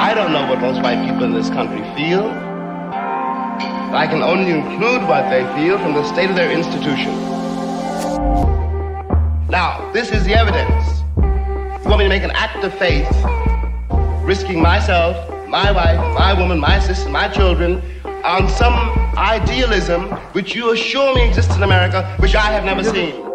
I don't know what most white people in this country feel. I can only conclude what they feel from the state of their institution. Now, this is the evidence. You want me to make an act of faith, risking myself, my wife, my woman, my sister, my children, on some idealism which you assure me exists in America, which I have never seen.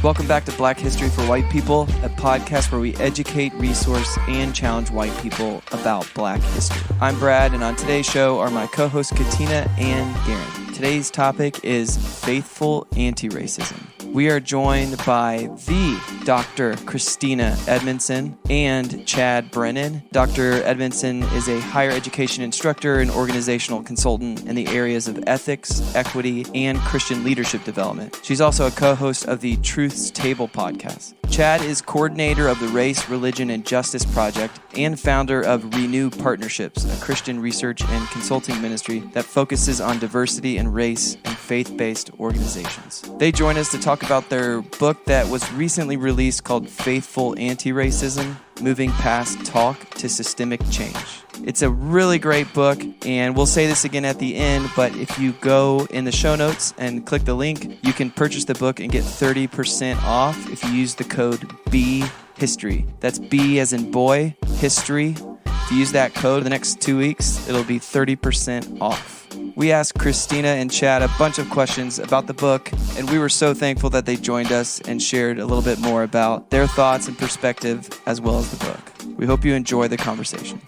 Welcome back to Black History for White People, a podcast where we educate, resource, and challenge white people about Black history. I'm Brad, and on today's show are my co-hosts Christina and Garen. Today's topic is faithful anti-racism. We are joined by the Dr. Christina Edmondson and Chad Brennan. Dr. Edmondson is a higher education instructor and organizational consultant in the areas of ethics, equity, and Christian leadership development. She's also a co-host of the Truth's Table podcast. Chad is coordinator of the Race, Religion, and Justice Project and founder of Renew Partnerships, a Christian research and consulting ministry that focuses on diversity and race and faith-based organizations. They join us to talk about their book that was recently released called Faithful Antiracism, Moving Past Talk to Systemic Change. It's a really great book, and we'll say this again at the end, but if you go in the show notes and click the link, you can purchase the book and get 30% off if you use the code BHISTORY. That's B as in boy, history. If you use that code the next 2 weeks, it'll be 30% off. We asked Christina and Chad a bunch of questions about the book, and we were so thankful that they joined us and shared a little bit more about their thoughts and perspective as well as the book. We hope you enjoy the conversation.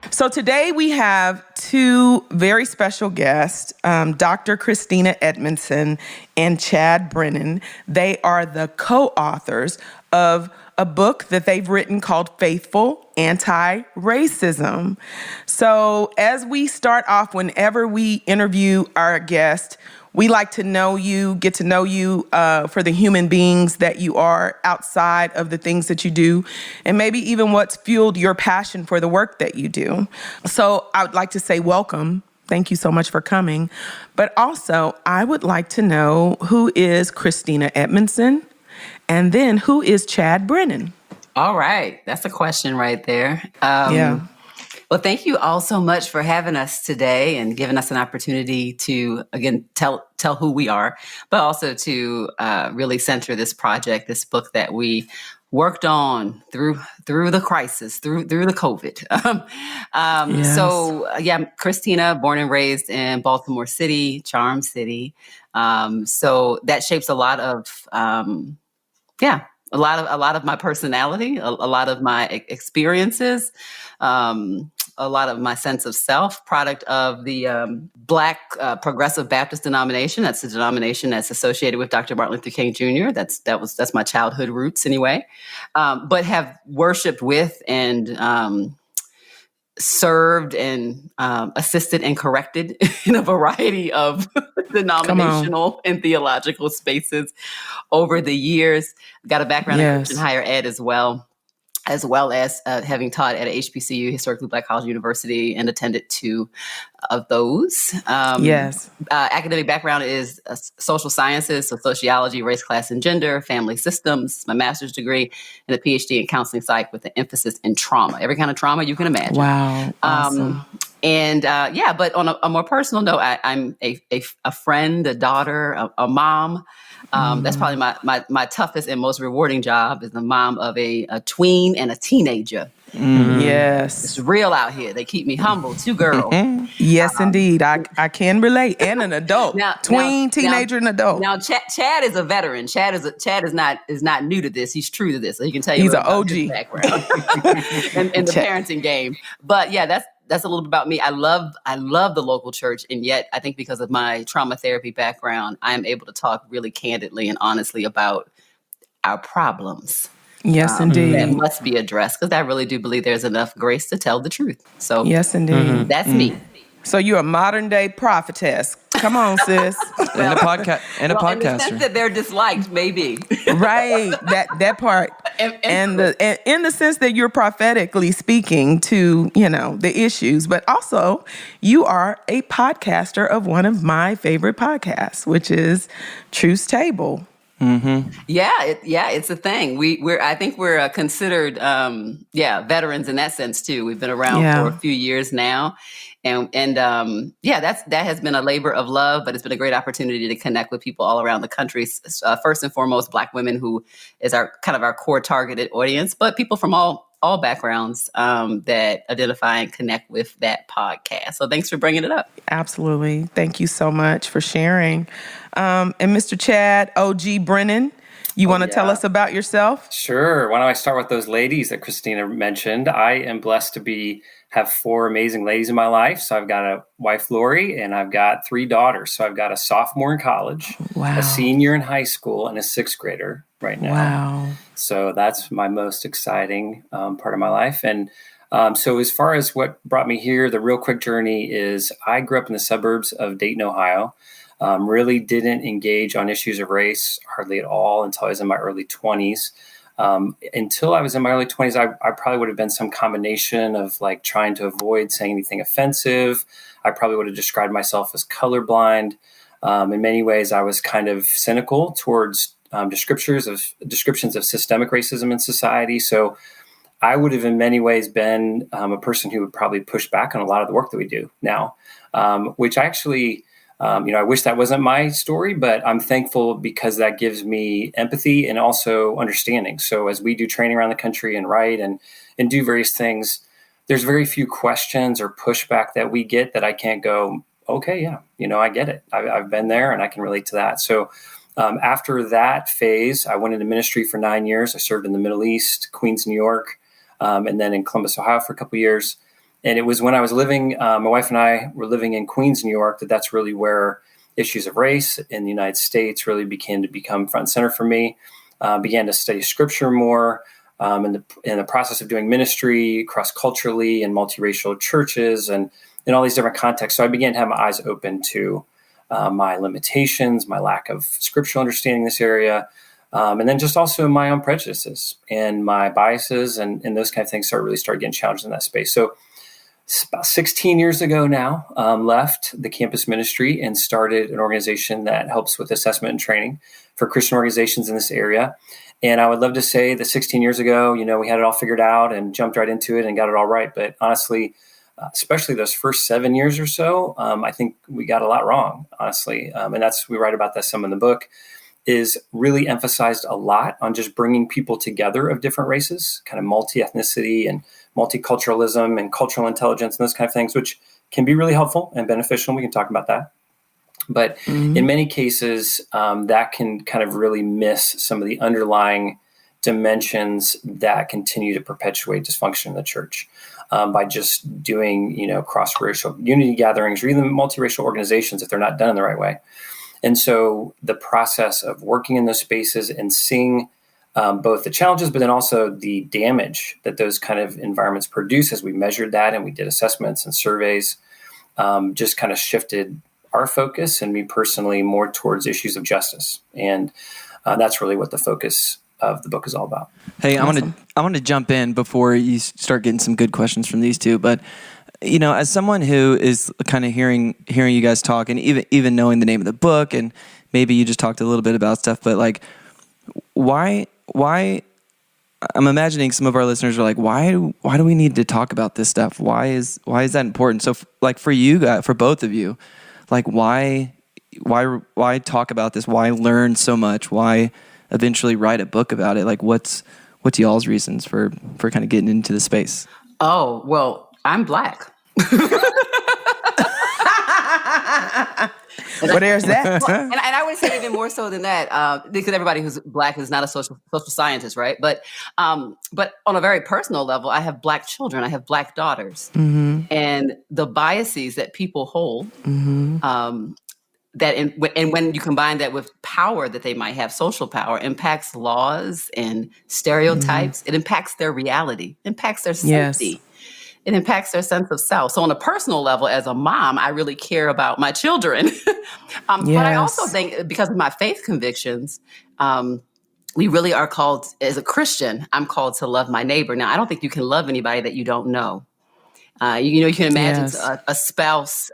So today we have two very special guests, Dr. Christina Edmondson and Chad Brennan. They are the co-authors of a book that they've written called Faithful Antiracism. So as we start off, whenever we interview our guest, we like to know you, get to know you for the human beings that you are outside of the things that you do, and maybe even what's fueled your passion for the work that you do. So I would like to say welcome. Thank you so much for coming. But also, I would like to know who is Christina Edmondson, and then who is Chad Brennan? All right. That's a question right there. Yeah. Well, thank you all so much for having us today and giving us an opportunity to, again, tell who we are, but also to really center this project, this book that we worked on through the crisis, through the COVID. Yes. So, I'm Christina, born and raised in Baltimore City, Charm City. So that shapes a lot of, a lot of my personality, a lot of my experiences. A lot of my sense of self, product of the Black Progressive Baptist denomination. That's the denomination that's associated with Dr. Martin Luther King Jr. That's my childhood roots anyway. But have worshiped with and served and assisted and corrected in a variety of denominational and theological spaces over the years. Got a background in Christian higher ed as well as having taught at a HBCU, Historically Black College University, and attended two of those. Academic background is social sciences, so sociology, race, class, and gender, family systems, my master's degree, and a PhD in counseling psych with an emphasis in trauma, every kind of trauma you can imagine. Wow. Awesome. But on a more personal note, I'm a friend, a daughter, a mom. That's probably my toughest and most rewarding job is the mom of a tween and a teenager. Yes. It's real out here. They keep me humble. Two girls. Yes, indeed. I can relate. And an adult. Teenager, and adult. Now, Chad is a veteran. Chad is not new to this. He's true to this. So he can tell you he's an about OG his background in the parenting game. But yeah, that's a little bit about me. I love the local church, and yet I think because of my trauma therapy background, I am able to talk really candidly and honestly about our problems. Yes, indeed. That must be addressed, because I really do believe there's enough grace to tell the truth. So yes, indeed. That's me. So you're a modern day prophetess. Come on, sis. And a podcaster. In the sense that they're disliked, maybe. Right. That part. And in the sense that you're prophetically speaking to, the issues, but also you are a podcaster of one of my favorite podcasts, which is Truth's Table. Mm-hmm. Yeah, it's a thing. I think we're considered, veterans in that sense too. We've been around for a few years now, and that has been a labor of love, but it's been a great opportunity to connect with people all around the country. First and foremost, Black women, who is our core targeted audience, but people from all backgrounds that identify and connect with that podcast. So thanks for bringing it up. Absolutely. Thank you so much for sharing. And Mr. Chad O.G. Brennan, you want to tell us about yourself? Sure. Why don't I start with those ladies that Christina mentioned? I am blessed to have 4 amazing ladies in my life. So I've got a wife, Lori, and I've got 3 daughters. So I've got a sophomore in college, a senior in high school, and a 6th grader right now. Wow. So that's my most exciting part of my life. And so as far as what brought me here, the real quick journey is I grew up in the suburbs of Dayton, Ohio. Really didn't engage on issues of race hardly at all until I was in my early 20s. Until I was in my early 20s, I probably would have been some combination of like trying to avoid saying anything offensive. I probably would have described myself as colorblind. In many ways, I was kind of cynical towards descriptions of systemic racism in society. So I would have in many ways been a person who would probably push back on a lot of the work that we do now, which actually... I wish that wasn't my story, but I'm thankful because that gives me empathy and also understanding. So as we do training around the country and write and do various things, there's very few questions or pushback that we get that I can't go, okay, yeah, I get it. I've been there and I can relate to that. So after that phase, I went into ministry for 9 years. I served in the Middle East, Queens, New York, and then in Columbus, Ohio for a couple of years. And it was when I was living, my wife and I were living in Queens, New York, that's really where issues of race in the United States really began to become front and center for me. Began to study scripture more in the process of doing ministry cross-culturally in multiracial churches and in all these different contexts. So I began to have my eyes open to my limitations, my lack of scriptural understanding in this area, and then just also my own prejudices and my biases and those kind of things started getting challenged in that space. So about 16 years ago now, left the campus ministry and started an organization that helps with assessment and training for Christian organizations in this area. And I would love to say that 16 years ago, we had it all figured out and jumped right into it and got it all right. But honestly, especially those first 7 years or so, I think we got a lot wrong, honestly. And we write about that some in the book, is really emphasized a lot on just bringing people together of different races, kind of multi-ethnicity and multiculturalism and cultural intelligence and those kind of things, which can be really helpful and beneficial. We can talk about that. But in many cases, that can kind of really miss some of the underlying dimensions that continue to perpetuate dysfunction in the church by just doing, cross-racial unity gatherings or even multiracial organizations if they're not done in the right way. And so the process of working in those spaces and seeing both the challenges, but then also the damage that those kind of environments produce as we measured that and we did assessments and surveys, just kind of shifted our focus and me personally more towards issues of justice. And that's really what the focus of the book is all about. Hey, awesome. I want to jump in before you start getting some good questions from these two, but as someone who is kind of hearing you guys talk and even knowing the name of the book, and maybe you just talked a little bit about stuff, but like, why I'm imagining some of our listeners are like, why do we need to talk about this stuff? Why is that important? So like for you guys, for both of you, like why talk about this? Why learn so much? Why eventually write a book about it? Like what's y'all's reasons for kind of getting into the space? Oh, well, I'm Black. Well, there's that. And I would say even more so than that, because everybody who's Black is not a social scientist, right? But on a very personal level, I have Black children. I have Black daughters. Mm-hmm. And the biases that people hold, when you combine that with power that they might have, social power, impacts laws and stereotypes. Mm-hmm. It impacts their reality, impacts their safety. Yes. It impacts their sense of self. So on a personal level, as a mom, I really care about my children. But I also think because of my faith convictions, we really are called, as a Christian, I'm called to love my neighbor. Now, I don't think you can love anybody that you don't know. You can imagine a spouse,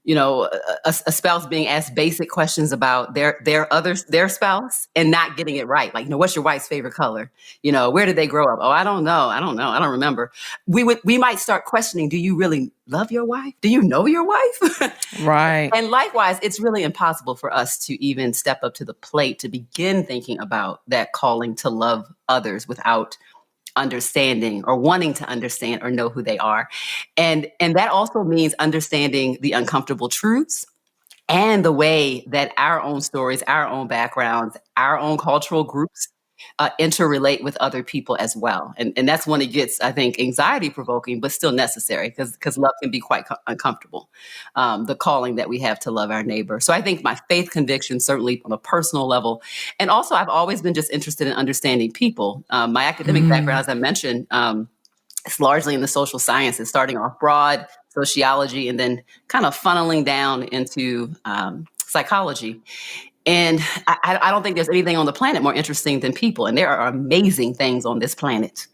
a spouse being asked basic questions about their spouse and not getting it right. Like, what's your wife's favorite color? Where did they grow up? Oh, I don't know. I don't remember. We might start questioning, do you really love your wife? Do you know your wife? Right. And likewise, it's really impossible for us to even step up to the plate to begin thinking about that calling to love others without understanding or wanting to understand or know who they are. And that also means understanding the uncomfortable truths and the way that our own stories, our own backgrounds, our own cultural groups interrelate with other people as well. And that's when it gets, I think, anxiety provoking, but still necessary because love can be quite uncomfortable. The calling that we have to love our neighbor. So I think my faith conviction, certainly on a personal level, and also I've always been just interested in understanding people. My academic background, as I mentioned, it's largely in the social sciences, starting off broad, sociology, and then kind of funneling down into psychology. And I don't think there's anything on the planet more interesting than people. And there are amazing things on this planet.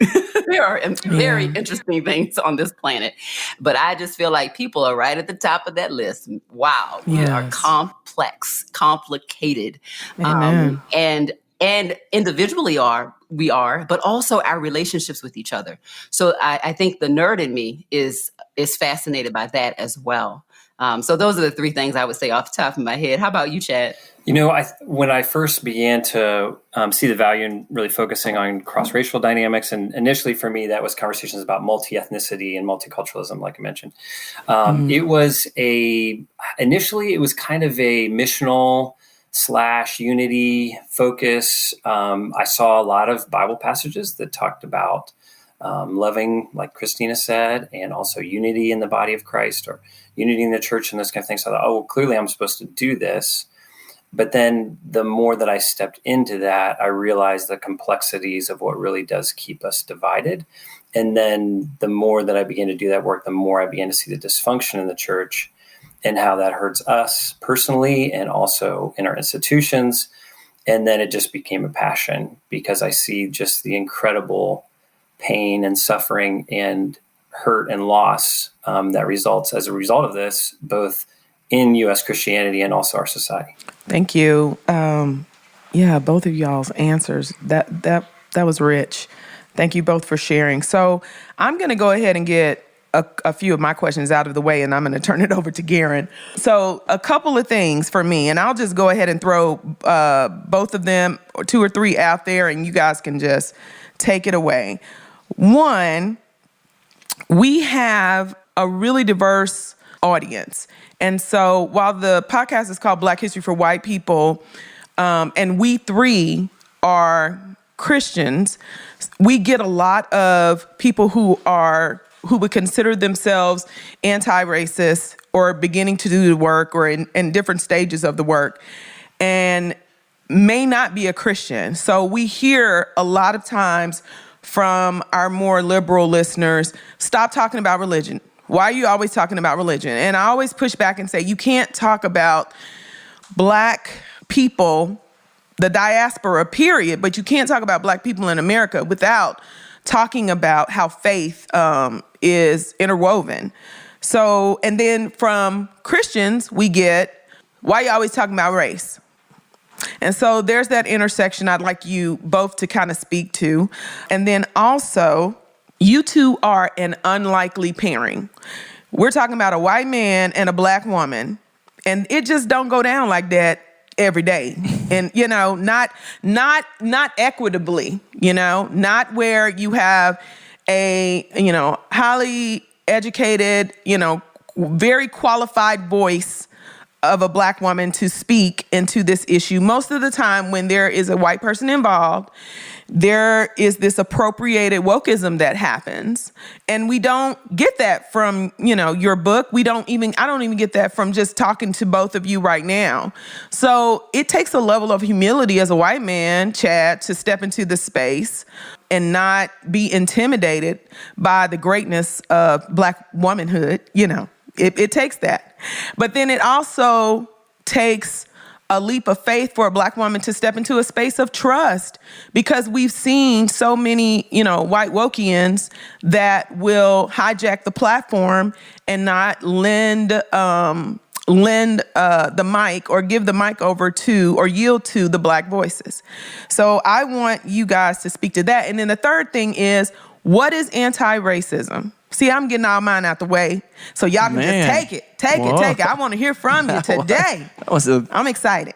There are very interesting things on this planet. But I just feel like people are right at the top of that list. Wow. We are complex, complicated. Amen. And individually we are, but also our relationships with each other. So I think the nerd in me is fascinated by that as well. So those are the three things I would say off the top of my head. How about you, Chad? When I first began to see the value in really focusing on cross-racial dynamics, and initially for me, that was conversations about multi-ethnicity and multiculturalism, like I mentioned. It was initially kind of a missional / unity focus. I saw a lot of Bible passages that talked about loving, like Christina said, and also unity in the body of Christ or unity in the church and this kind of thing. So I thought, well, clearly I'm supposed to do this. But then the more that I stepped into that, I realized the complexities of what really does keep us divided. And then the more that I began to do that work, the more I began to see the dysfunction in the church and how that hurts us personally and also in our institutions. And then it just became a passion because I see just the incredible pain and suffering and hurt and loss that results as a result of this, both in U.S. Christianity and also our society. Thank you. Both of y'all's answers, that was rich. Thank you both for sharing. So I'm going to go ahead and get a few of my questions out of the way, and I'm going to turn it over to Garen. So a couple of things for me, and I'll just go ahead and throw both of them, or two or three out there, and you guys can just take it away. One, we have a really diverse audience. And so while the podcast is called Black History for White People, and we three are Christians, we get a lot of people who would consider themselves anti-racist or beginning to do the work or in different stages of the work and may not be a Christian. So we hear a lot of times from our more liberal listeners, stop talking about religion. Why are you always talking about religion? And I always push back and say, you can't talk about Black people, the diaspora, period, but you can't talk about Black people in America without talking about how faith is interwoven. So, and then from Christians, we get, why are you always talking about race? And so there's that intersection I'd like you both to kind of speak to. And then also, you two are an unlikely pairing. We're talking about a white man and a Black woman, and it just don't go down like that every day. And, not equitably, not where you have a, highly educated, very qualified voice of a Black woman to speak into this issue. Most of the time when there is a white person involved, there is this appropriated wokeism that happens. And we don't get that from, your book. I don't even get that from just talking to both of you right now. So it takes a level of humility as a white man, Chad, to step into the space and not be intimidated by the greatness of Black womanhood. It takes that. But then it also takes a leap of faith for a Black woman to step into a space of trust, because we've seen so many, white wokians that will hijack the platform and not lend lend the mic or give the mic over to or yield to the Black voices. So I want you guys to speak to that. And then the third thing is, what is anti-racism? See, I'm getting all mine out the way, so y'all can just take it. I want to hear from you today. I'm excited.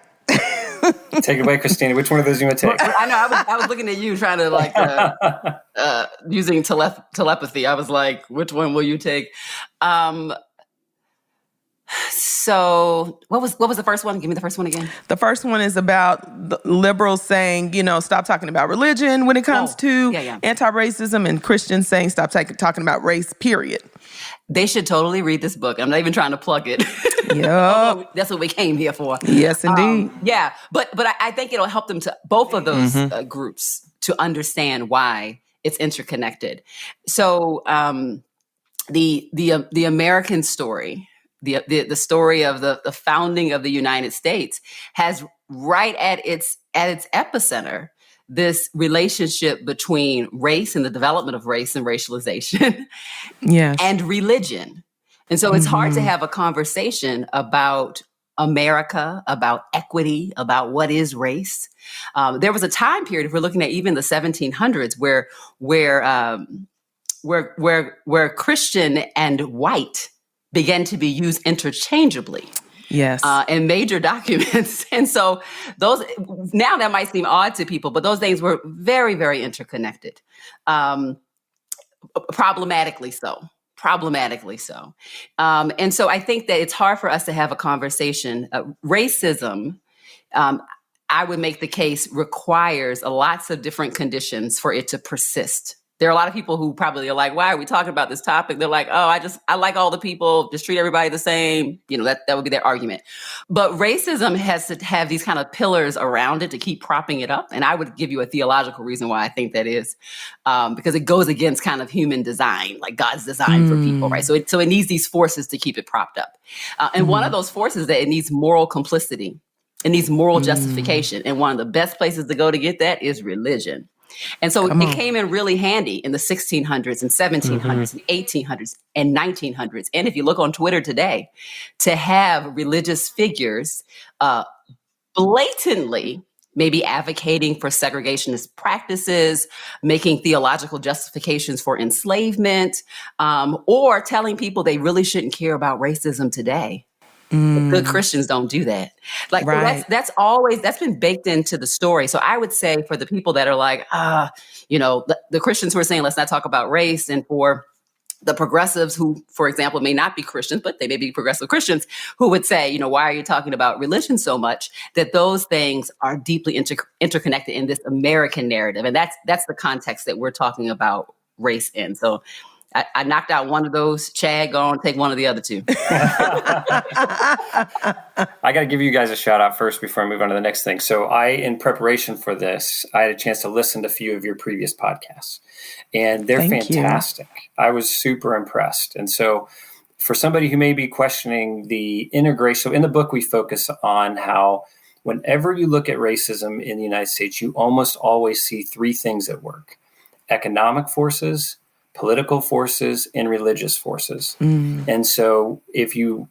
Take it away, Christina. Which one of those do you want to take? I know. I was looking at you trying to like using telepathy. I was like, which one will you take? So what was the first one? Give me the first one again. The first one is about the liberals saying, stop talking about religion when it comes to anti-racism, and Christians saying stop talking about race, period. They should totally read this book. I'm not even trying to plug it. Yeah. That's what we came here for. Yes, indeed. But I think it'll help them to both of those groups to understand why it's interconnected. So the American story, the story of the founding of the United States has right at its epicenter this relationship between race and the development of race and racialization and religion. And so it's hard to have a conversation about America, about equity, about what is race. There was a time period, if we're looking at even the 1700s, where Christian and white began to be used interchangeably. Yes. In major documents. And so those, now that might seem odd to people, but those things were very, very interconnected. Problematically so. And so I think that it's hard for us to have a conversation. Racism, I would make the case, requires lots of different conditions for it to persist. There are a lot of people who probably are like, why are we talking about this topic? They're like, oh, I like all the people, just treat everybody the same. That would be their argument. But racism has to have these kind of pillars around it to keep propping it up. And I would give you a theological reason why I think that is, because it goes against kind of human design, like God's design for people, right? So it needs these forces to keep it propped up. And one of those forces is that it needs moral complicity. It needs moral justification. And one of the best places to go to get that is religion. And so it came in really handy in the 1600s and 1700s and 1800s and 1900s. And if you look on Twitter today, to have religious figures blatantly maybe advocating for segregationist practices, making theological justifications for enslavement, or telling people they really shouldn't care about racism today. Good Christians don't do that. Like that's been baked into the story. So I would say for the people that are like, the Christians who are saying, let's not talk about race, and for the progressives who, for example, may not be Christians, but they may be progressive Christians who would say, why are you talking about religion so much? That those things are deeply interconnected in this American narrative. And that's the context that we're talking about race in. So I knocked out one of those. Chad, go on, take one of the other two. I got to give you guys a shout out first before I move on to the next thing. So in preparation for this, I had a chance to listen to a few of your previous podcasts, and they're fantastic. I was super impressed. And so for somebody who may be questioning the integration, so in the book, we focus on how whenever you look at racism in the United States, you almost always see three things at work: economic forces, political forces, and religious forces. And so if you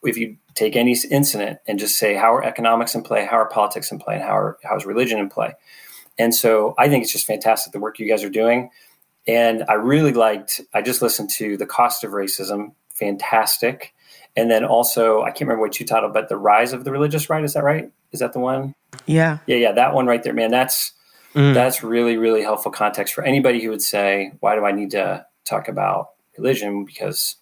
take any incident and just say, how are economics in play, how are politics in play, and how is religion in play? And so I think it's just fantastic, the work you guys are doing. And I just listened to The Cost of Racism, fantastic. And then also, I can't remember what you titled, but The Rise of the Religious Right, is that right? Is that the one? Yeah. Yeah, that one right there, man. That's really, really helpful context for anybody who would say, why do I need to talk about religion? Because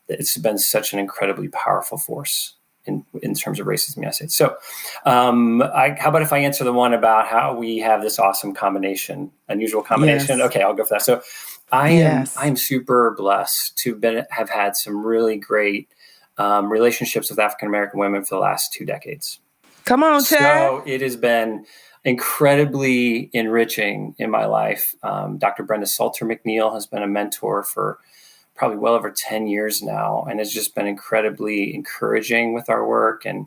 it's been such an incredibly powerful force in terms of racism in the United States. So how about if I answer the one about how we have this awesome combination, unusual combination? Yes. Okay, I'll go for that. So I'm super blessed to have had some really great relationships with African-American women for the last 2 decades. Come on, Chad. So it has been incredibly enriching in my life. Dr. Brenda Salter McNeil has been a mentor for probably well over 10 years now, and has just been incredibly encouraging with our work, and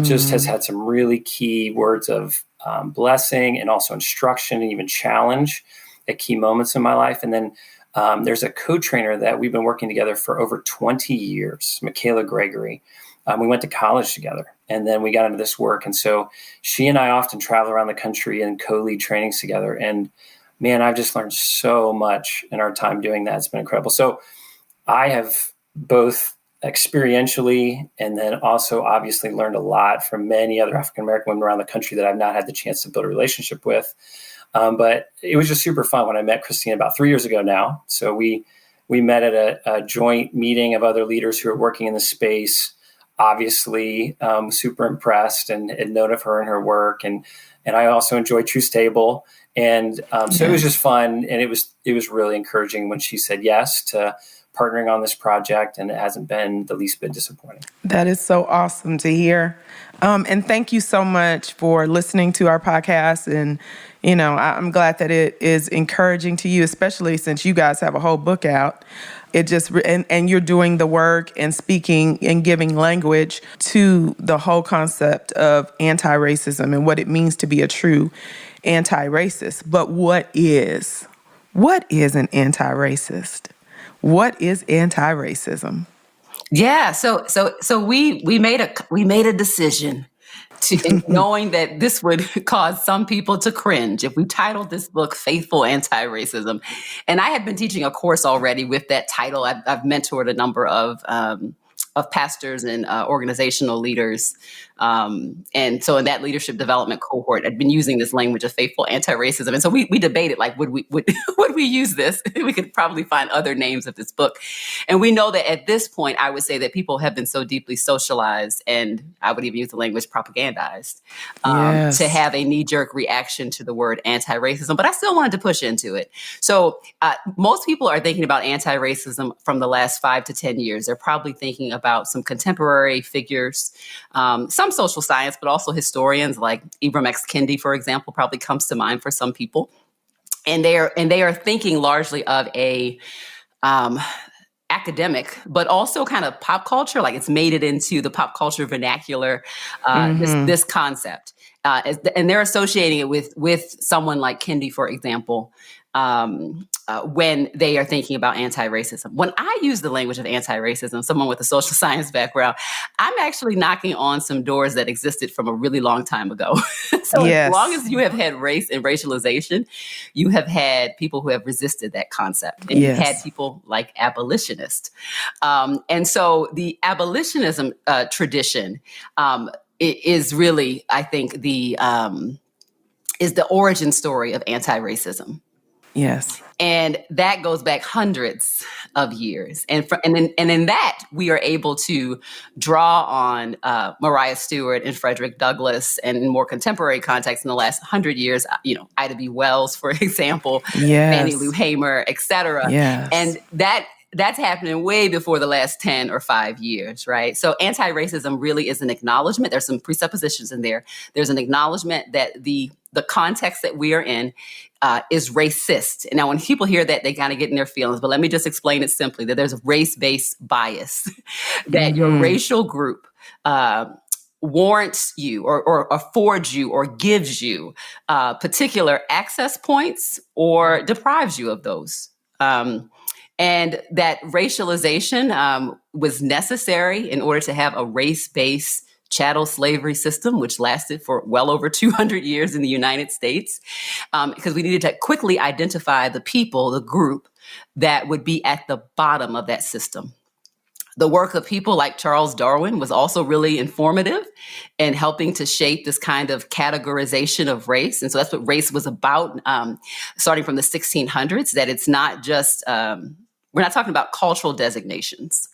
just has had some really key words of blessing and also instruction and even challenge at key moments in my life. And then there's a co-trainer that we've been working together for over 20 years, Michaela Gregory. We went to college together, and then we got into this work. And so she and I often travel around the country and co-lead trainings together. And man, I've just learned so much in our time doing that. It's been incredible. So I have both experientially and then also obviously learned a lot from many other African-American women around the country that I've not had the chance to build a relationship with. But it was just super fun when I met Christina about 3 years ago now. So we met at a joint meeting of other leaders who are working in the space, obviously super impressed and had known of her and her work. And I also enjoyed Truth Table. And so it was just fun. And it was really encouraging when she said yes to partnering on this project, and it hasn't been the least bit disappointing. That is so awesome to hear. And thank you so much for listening to our podcast. And, I'm glad that it is encouraging to you, especially since you guys have a whole book out. It just, and you're doing the work and speaking and giving language to the whole concept of anti-racism and what it means to be a true anti-racist. But what is an anti-racist? What is anti-racism? Yeah, so we made a decision to knowing that this would cause some people to cringe if we titled this book "Faithful Anti-Racism." And I had been teaching a course already with that title. I've mentored a number of pastors and organizational leaders. And so in that leadership development cohort, I'd been using this language of faithful anti-racism. And so we debated, like, would we use this? We could probably find other names of this book. And we know that at this point, I would say that people have been so deeply socialized, and I would even use the language propagandized, to have a knee-jerk reaction to the word anti-racism. But I still wanted to push into it. So most people are thinking about anti-racism from the last 5 to 10 years. They're probably thinking about some contemporary figures, some social science, but also historians like Ibram X. Kendi, for example, probably comes to mind for some people. And they are thinking largely of a academic, but also kind of pop culture, like it's made it into the pop culture vernacular, this concept. And they're associating it with someone like Kendi, for example, when they are thinking about anti-racism. When I use the language of anti-racism, someone with a social science background, I'm actually knocking on some doors that existed from a really long time ago. So as long as you have had race and racialization, you have had people who have resisted that concept. And you've had people like abolitionists. And so the abolitionism tradition is really, I think, is the origin story of anti-racism. Yes. And that goes back hundreds of years. And in that, we are able to draw on Mariah Stewart and Frederick Douglass, and in more contemporary context in the last 100 years, Ida B. Wells, for example, Fannie Lou Hamer, et cetera. Yes. And that's happening way before the last 10 or 5 years, right? So anti-racism really is an acknowledgement. There's some presuppositions in there. There's an acknowledgement that the context that we are in is racist. And now when people hear that, they kind of get in their feelings. But let me just explain it simply, that there's a race-based bias, that your racial group warrants you or affords you or gives you particular access points or deprives you of those. And that racialization was necessary in order to have a race-based chattel slavery system, which lasted for well over 200 years in the United States, because we needed to quickly identify the people, the group that would be at the bottom of that system. The work of people like Charles Darwin was also really informative in helping to shape this kind of categorization of race. And so that's what race was about, starting from the 1600s, that it's not just, we're not talking about cultural designations.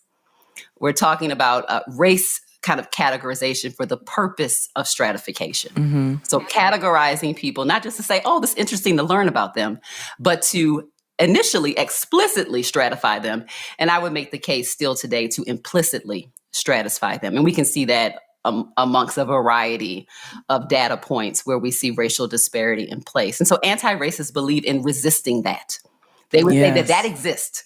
We're talking about race kind of categorization for the purpose of stratification. So categorizing people, not just to say, oh, this is interesting to learn about them, but to initially explicitly stratify them. And I would make the case still today to implicitly stratify them. And we can see that amongst a variety of data points where we see racial disparity in place. And so anti-racists believe in resisting that. They would say that exists.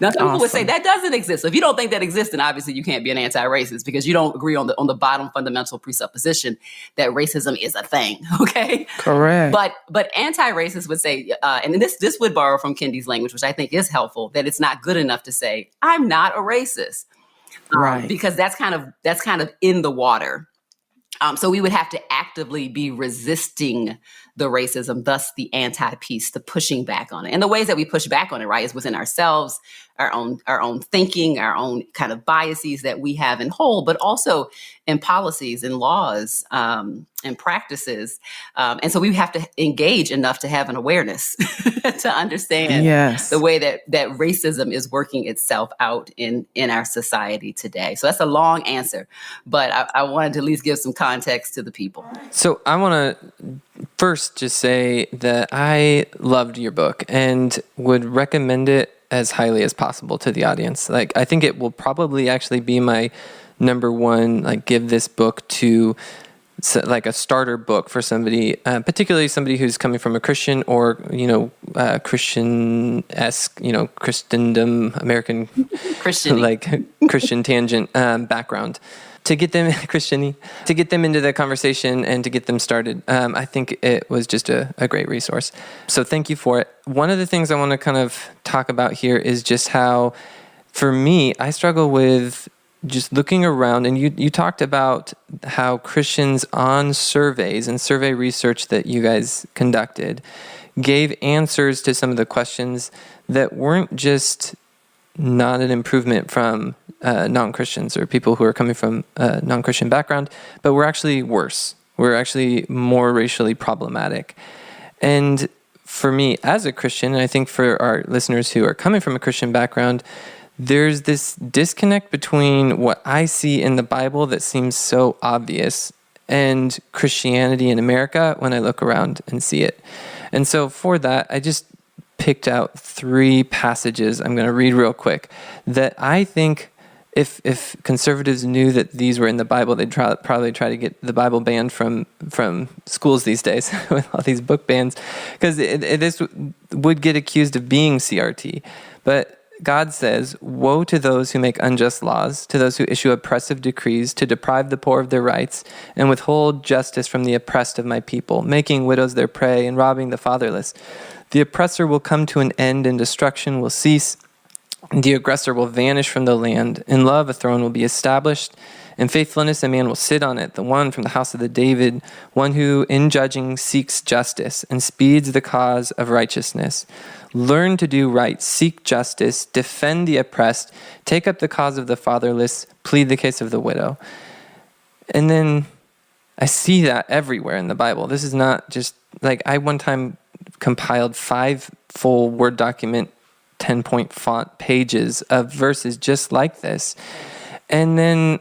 Now, some people would say that doesn't exist. So if you don't think that exists, then obviously you can't be an anti-racist because you don't agree on the bottom fundamental presupposition that racism is a thing. Okay, correct. But anti-racists would say, and this would borrow from Kendi's language, which I think is helpful, that it's not good enough to say I'm not a racist. Right. Because that's kind of in the water. So we would have to actively be resisting the racism, thus the anti-peace, the pushing back on it. And the ways that we push back on it, right, is within ourselves, our own thinking, our own kind of biases that we have in whole, but also in policies and laws and practices. And so we have to engage enough to have an awareness to understand the way that racism is working itself out in our society today. So that's a long answer, but I wanted to at least give some context to the people. So I want to first just say that I loved your book and would recommend it as highly as possible to the audience. Like, I think it will probably actually be my number one, like, give this book to, like, a starter book for somebody, particularly somebody who's coming from a Christian or, Christian-esque, Christendom, American, Christian, like Christian tangent background. To get them to get them into the conversation and to get them started. I think it was just a great resource. So thank you for it. One of the things I want to kind of talk about here is just how, for me, I struggle with just looking around, and you talked about how Christians on surveys and survey research that you guys conducted gave answers to some of the questions that weren't just not an improvement from non-Christians or people who are coming from a non-Christian background, but we're actually worse. We're actually more racially problematic. And for me as a Christian, and I think for our listeners who are coming from a Christian background, there's this disconnect between what I see in the Bible that seems so obvious and Christianity in America when I look around and see it. And so for that, I just picked out 3 passages I'm going to read real quick that I think if conservatives knew that these were in the Bible, they'd probably try to get the Bible banned from schools these days with all these book bans, because this would get accused of being CRT. But God says, "Woe to those who make unjust laws, to those who issue oppressive decrees, to deprive the poor of their rights, and withhold justice from the oppressed of my people, making widows their prey and robbing the fatherless. The oppressor will come to an end, and destruction will cease. The aggressor will vanish from the land. In love, a throne will be established. In faithfulness, a man will sit on it, the one from the house of the David, one who, in judging, seeks justice and speeds the cause of righteousness. Learn to do right, seek justice, defend the oppressed, take up the cause of the fatherless, plead the case of the widow." And then I see that everywhere in the Bible. This is not just, like, I one time compiled 5 full Word document 10-point font pages of verses just like this. And then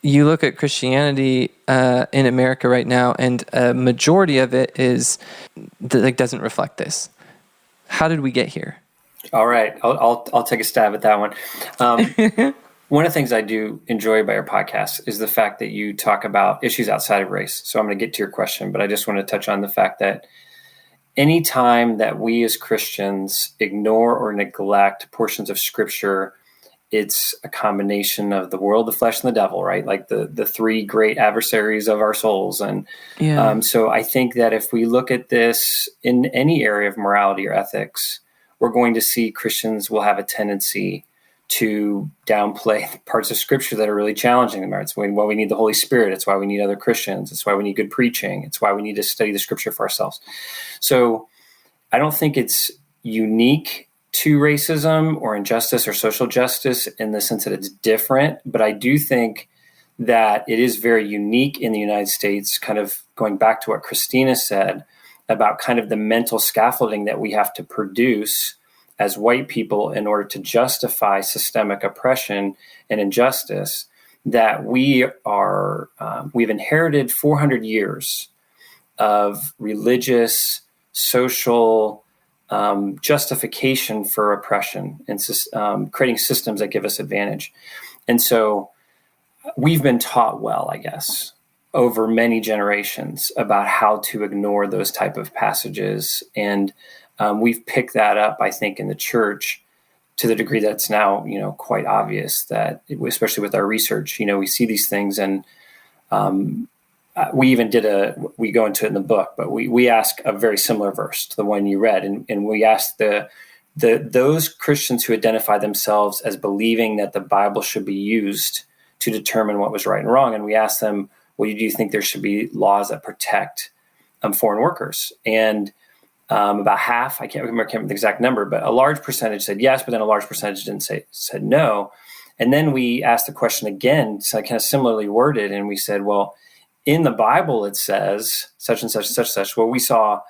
you look at Christianity in America right now, and a majority of it is doesn't reflect this. How did we get here? All right, I'll take a stab at that one. One of the things I do enjoy about your podcast is the fact that you talk about issues outside of race. So I'm going to get to your question, but I just want to touch on the fact that any time that we as Christians ignore or neglect portions of Scripture, it's a combination of the world, the flesh, and the devil, right? Like the 3 great adversaries of our souls. And so I think that if we look at this in any area of morality or ethics, we're going to see Christians will have a tendency to downplay parts of Scripture that are really challenging them. It's why we need the Holy Spirit. It's why we need other Christians. It's why we need good preaching. It's why we need to study the Scripture for ourselves. So I don't think it's unique to racism or injustice or social justice in the sense that it's different, but I do think that it is very unique in the United States, kind of going back to what Christina said about kind of the mental scaffolding that we have to produce as white people in order to justify systemic oppression and injustice, that we've inherited 400 years of religious, social justification for oppression and creating systems that give us advantage. And so we've been taught well, I guess, over many generations about how to ignore those type of passages. And we've picked that up, I think, in the church to the degree that's now, quite obvious that, especially with our research, we see these things. And we even we go into it in the book, but we ask a very similar verse to the one you read. And we asked the those Christians who identify themselves as believing that the Bible should be used to determine what was right and wrong. And we asked them, well, do you think there should be laws that protect foreign workers? And about half, I can't remember the exact number, but a large percentage said yes, but then a large percentage said no. And then we asked the question again, so kind of similarly worded, and we said, well, in the Bible it says such and such and such and such. Well, we saw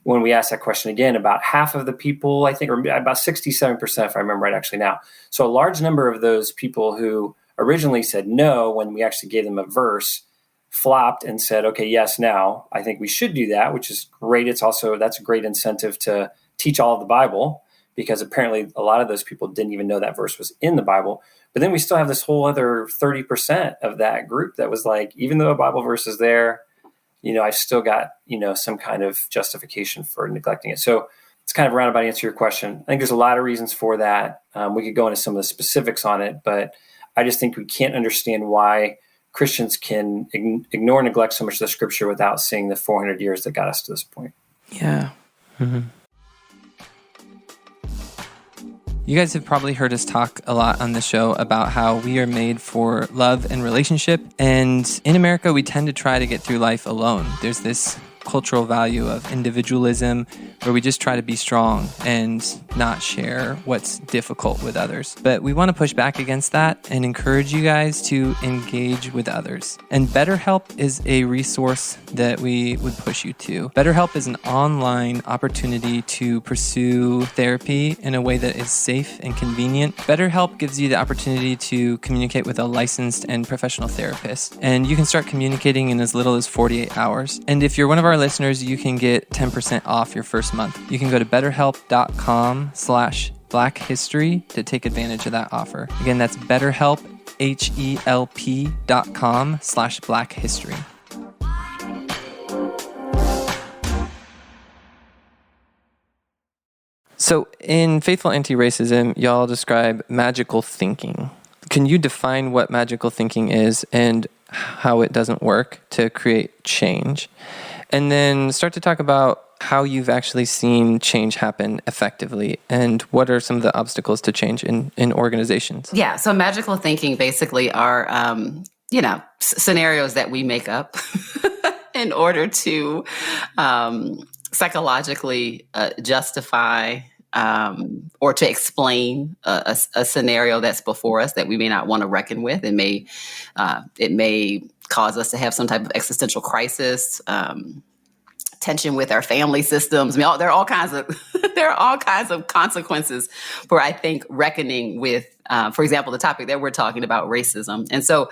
when we asked that question again, about half of the people, I think, or about 67%, if I remember right actually now. So a large number of those people who originally said no when we actually gave them a verse flopped and said, okay, yes, now I think we should do that, which is great. That's a great incentive to teach all of the Bible, because apparently a lot of those people didn't even know that verse was in the Bible. But then we still have this whole other 30% of that group that was like, even though a Bible verse is there, I've still got, some kind of justification for neglecting it. So it's kind of a roundabout answer to your question. I think there's a lot of reasons for that. We could go into some of the specifics on it, but I just think we can't understand why Christians can ignore and neglect so much of the scripture without seeing the 400 years that got us to this point. Yeah. Mm-hmm. You guys have probably heard us talk a lot on the show about how we are made for love and relationship. And in America, we tend to try to get through life alone. There's this cultural value of individualism where we just try to be strong and not share what's difficult with others. But we want to push back against that and encourage you guys to engage with others. And BetterHelp is a resource that we would push you to. BetterHelp is an online opportunity to pursue therapy in a way that is safe and convenient. BetterHelp gives you the opportunity to communicate with a licensed and professional therapist. And you can start communicating in as little as 48 hours. And if you're one of our listeners, you can get 10% off your first month. You can go to betterhelp.com/blackhistory to take advantage of that offer. Again, that's betterhelp, HELP.com/blackhistory. So in Faithful Antiracism, y'all describe magical thinking. Can you define what magical thinking is and how it doesn't work to create change? And then start to talk about how you've actually seen change happen effectively and what are some of the obstacles to change in organizations? Yeah, so magical thinking basically are, scenarios that we make up in order to psychologically justify or to explain a scenario that's before us that we may not want to reckon with. It may cause us to have some type of existential crisis, tension with our family systems. I mean, there are all kinds of consequences for, I think, reckoning with, for example, the topic that we're talking about, racism. And so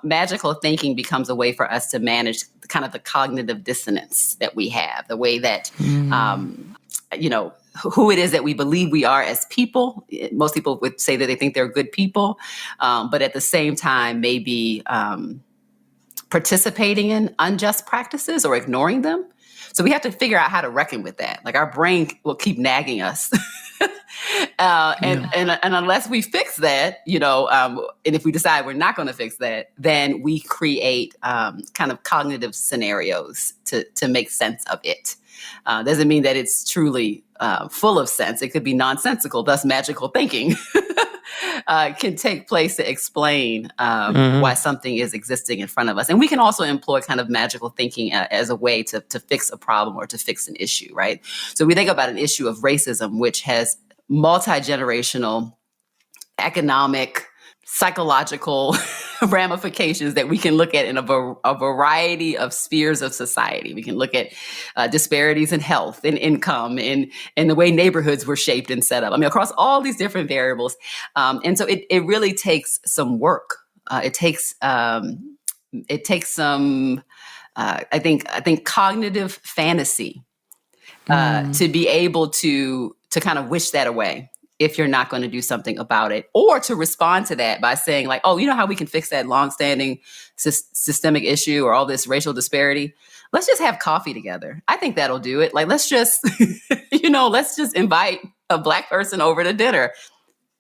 magical thinking becomes a way for us to manage kind of the cognitive dissonance that we have, the way that, who it is that we believe we are as people. Most people would say that they think they're good people, but at the same time, maybe participating in unjust practices or ignoring them. So we have to figure out how to reckon with that. Like our brain will keep nagging us. And unless we fix that, and if we decide we're not going to fix that, then we create kind of cognitive scenarios to make sense of it. Doesn't mean that it's truly full of sense. It could be nonsensical, thus magical thinking can take place to explain why something is existing in front of us. And we can also employ kind of magical thinking as a way to fix a problem or to fix an issue, right? So we think about an issue of racism, which has multi-generational economic, psychological ramifications that we can look at in a variety of spheres of society. We can look at disparities in health and income and the way neighborhoods were shaped and set up. I mean, across all these different variables. And so it really takes some work. It takes some, I think cognitive fantasy to be able to kind of wish that away if you're not going to do something about it, or to respond to that by saying like, oh, you know how we can fix that longstanding systemic issue or all this racial disparity? Let's just have coffee together. I think that'll do it. Like, let's just, let's just invite a Black person over to dinner.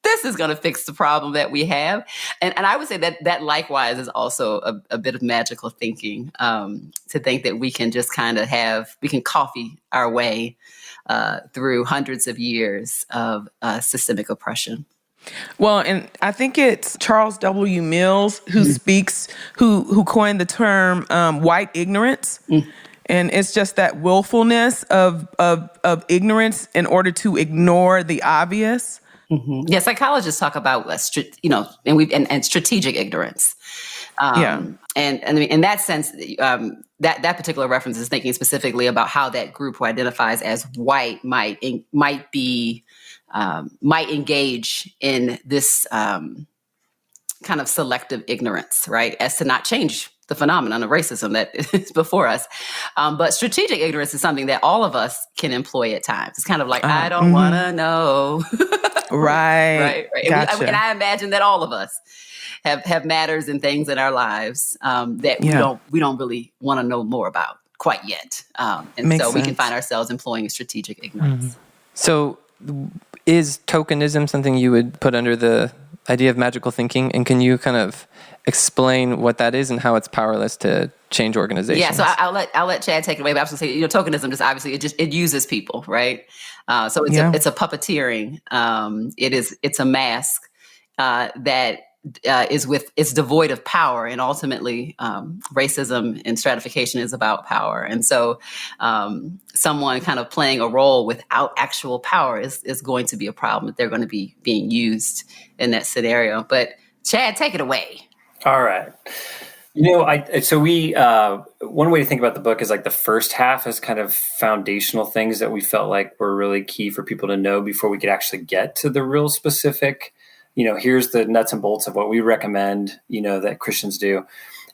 this is going to fix the problem that we have. And I would say that likewise is also a bit of magical thinking, to think that we can just kind of we can coffee our way through hundreds of years of systemic oppression. Well, and I think it's Charles W. Mills who speaks, who coined the term white ignorance. And it's just that willfulness of ignorance in order to ignore the obvious. Mm-hmm. Yeah, psychologists talk about and strategic ignorance. And I mean, in that sense, that particular reference is thinking specifically about how that group who identifies as white might engage in this kind of selective ignorance, right, as to not change the phenomenon of racism that is before us. But strategic ignorance is something that all of us can employ at times. It's kind of like, I don't want to know. Right. Gotcha. And I imagine that all of us have matters and things in our lives that we don't really want to know more about quite yet. Makes so we can sense. find ourselves employing strategic ignorance. So is tokenism something you would put under the idea of magical thinking? And can you kind of explain what that is and how it's powerless to change organizations? Yeah, so I'll let Chad take it away. But I was going to say, tokenism just obviously it uses people, right? So it's a puppeteering. It's a mask that is devoid of power, and ultimately racism and stratification is about power. And so someone kind of playing a role without actual power is going to be a problem, that they're going to be being used in that scenario. But Chad, take it away. All right. One way to think about the book is like the first half is kind of foundational things that we felt like were really key for people to know before we could actually get to the real specific, here's the nuts and bolts of what we recommend, that Christians do.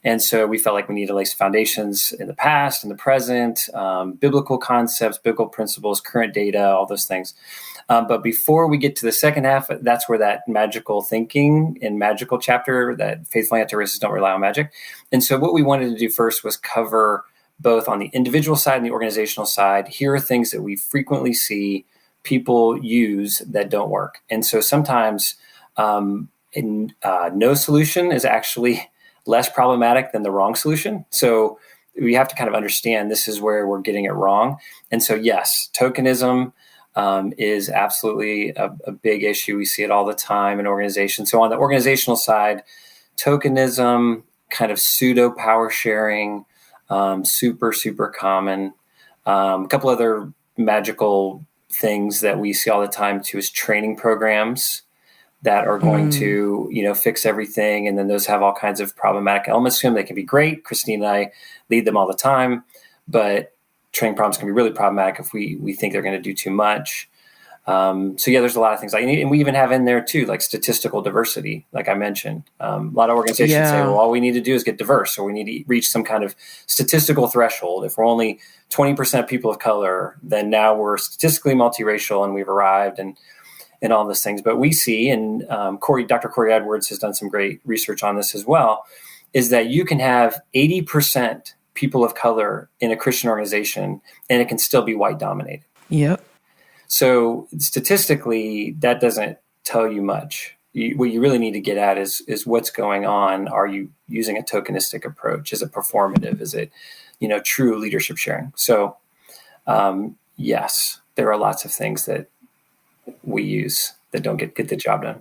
And so we felt like we needed to lay some foundations in the past, in the present, biblical concepts, biblical principles, current data, all those things. But before we get to the second half, that's where that magical thinking and magical chapter, that faithful anti-racists don't rely on magic. And so what we wanted to do first was cover both on the individual side and the organizational side. Here are things that we frequently see people use that don't work. And so sometimes no solution is actually less problematic than the wrong solution. So we have to kind of understand this is where we're getting it wrong. And so, yes, tokenism is absolutely a big issue. We see it all the time in organizations. So on the organizational side, tokenism, kind of pseudo power sharing, super, super common. A couple other magical things that we see all the time too is training programs that are going to, fix everything. And then those have all kinds of problematic elements to them. They can be great. Christina and I lead them all the time, but training problems can be really problematic if we think they're going to do too much. There's a lot of things and we even have in there too, like statistical diversity, like I mentioned. A lot of organizations say, well, all we need to do is get diverse, or we need to reach some kind of statistical threshold. If we're only 20% people of color, then now we're statistically multiracial and we've arrived and all those things. But we see, and Dr. Corey Edwards has done some great research on this as well, is that you can have 80% people of color in a Christian organization and it can still be white dominated. Yep. So statistically, that doesn't tell you much. What you really need to get at is what's going on. Are you using a tokenistic approach? Is it performative? Is it, true leadership sharing? So, yes, there are lots of things that we use that don't get the job done.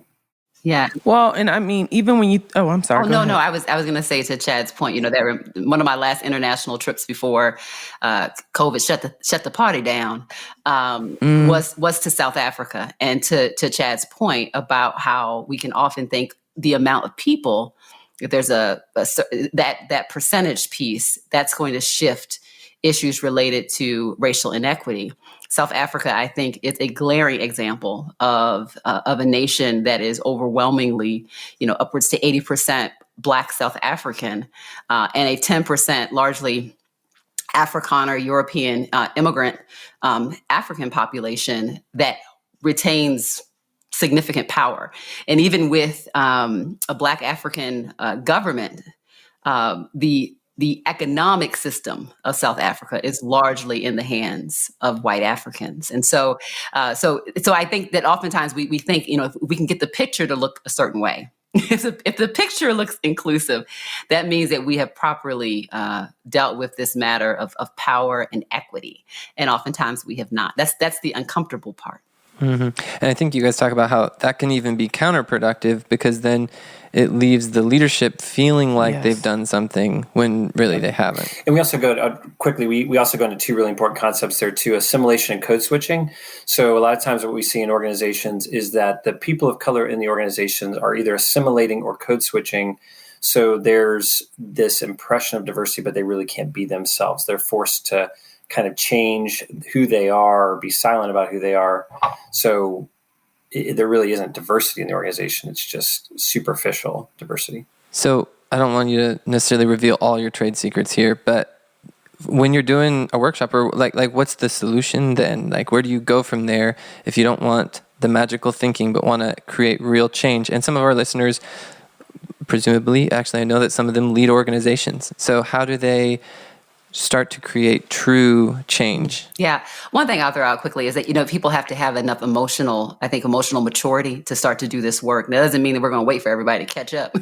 Yeah. Well, and I mean, even when I'm sorry. No. I was going to say to Chad's point, that one of my last international trips before COVID shut the party down was to South Africa, and to Chad's point about how we can often think the amount of people, if there's that percentage piece, that's going to shift issues related to racial inequity. South Africa, I think, is a glaring example of a nation that is overwhelmingly, upwards to 80% Black South African, and a 10% largely Afrikaner, European immigrant African population that retains significant power. And even with a Black African government, the the economic system of South Africa is largely in the hands of white Africans. And so I think that oftentimes we think, if we can get the picture to look a certain way, if the picture looks inclusive, that means that we have properly dealt with this matter of power and equity. And oftentimes we have not. That's the uncomfortable part. Mm-hmm. And I think you guys talk about how that can even be counterproductive, because then it leaves the leadership feeling like they've done something when really they haven't. And we also go quickly. We also go into two really important concepts there too: assimilation and code switching. So a lot of times, what we see in organizations is that the people of color in the organizations are either assimilating or code switching. So there's this impression of diversity, but they really can't be themselves. They're forced to kind of change who they are or be silent about who they are. So there really isn't diversity in the organization. It's just superficial diversity. So I don't want you to necessarily reveal all your trade secrets here, but when you're doing a workshop, or like what's the solution then? Like, where do you go from there if you don't want the magical thinking but want to create real change? And some of our listeners, presumably, actually, I know that some of them lead organizations. So how do they start to create true change? Yeah. One thing I'll throw out quickly is that, people have to have enough emotional maturity to start to do this work. That doesn't mean that we're going to wait for everybody to catch up.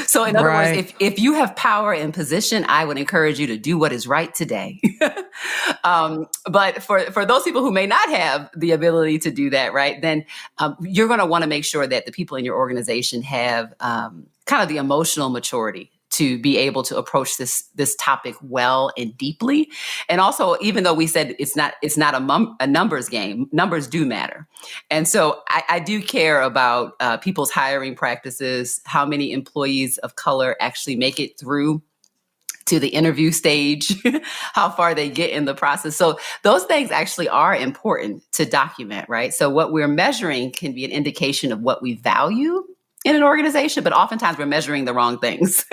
So in other words, if you have power and position, I would encourage you to do what is right today. But for those people who may not have the ability to do that, right, then you're going to want to make sure that the people in your organization have kind of the emotional maturity to be able to approach this topic well and deeply. And also, even though we said it's not a numbers game, numbers do matter. And so I do care about people's hiring practices, how many employees of color actually make it through to the interview stage, how far they get in the process. So those things actually are important to document, right? So what we're measuring can be an indication of what we value in an organization, but oftentimes we're measuring the wrong things.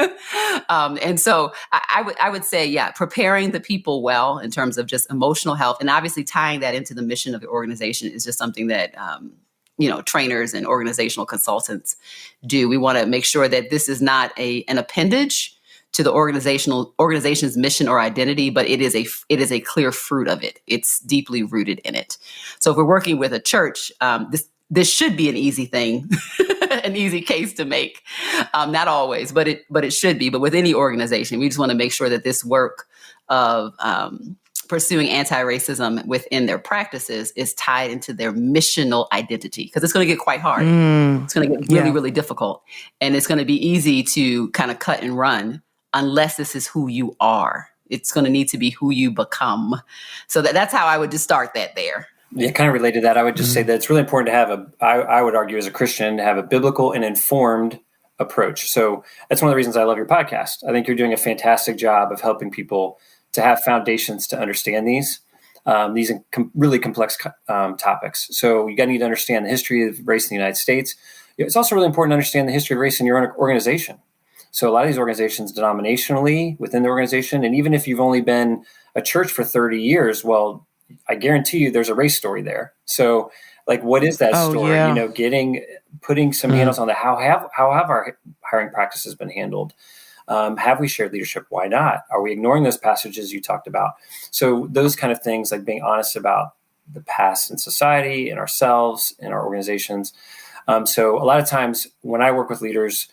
And so I would say, preparing the people well in terms of just emotional health, and obviously tying that into the mission of the organization is just something that, trainers and organizational consultants do. We want to make sure that this is not an appendage to the organization's mission or identity, but it is a clear fruit of it. It's deeply rooted in it. So if we're working with a church, this should be an easy thing, an easy case to make. Not always, but it should be. But with any organization, we just want to make sure that this work of pursuing anti-racism within their practices is tied into their missional identity, because it's going to get quite hard. It's going to get really, really difficult. And it's going to be easy to kind of cut and run unless this is who you are. It's going to need to be who you become. So that's how I would just start that there. Yeah, kind of related to that, I would just say that it's really important to have I would argue as a Christian, to have a biblical and informed approach. So that's one of the reasons I love your podcast. I think you're doing a fantastic job of helping people to have foundations to understand these really complex topics. So you got to need to understand the history of race in the United States. It's also really important to understand the history of race in your own organization. So a lot of these organizations denominationally within the organization, and even if you've only been a church for 30 years, well, I guarantee you there's a race story there. So like, what is that story? Yeah. Putting some handles on how have our hiring practices been handled? Have we shared leadership? Why not? Are we ignoring those passages you talked about? So those kind of things, like being honest about the past in society and ourselves and our organizations. So a lot of times when I work with leaders,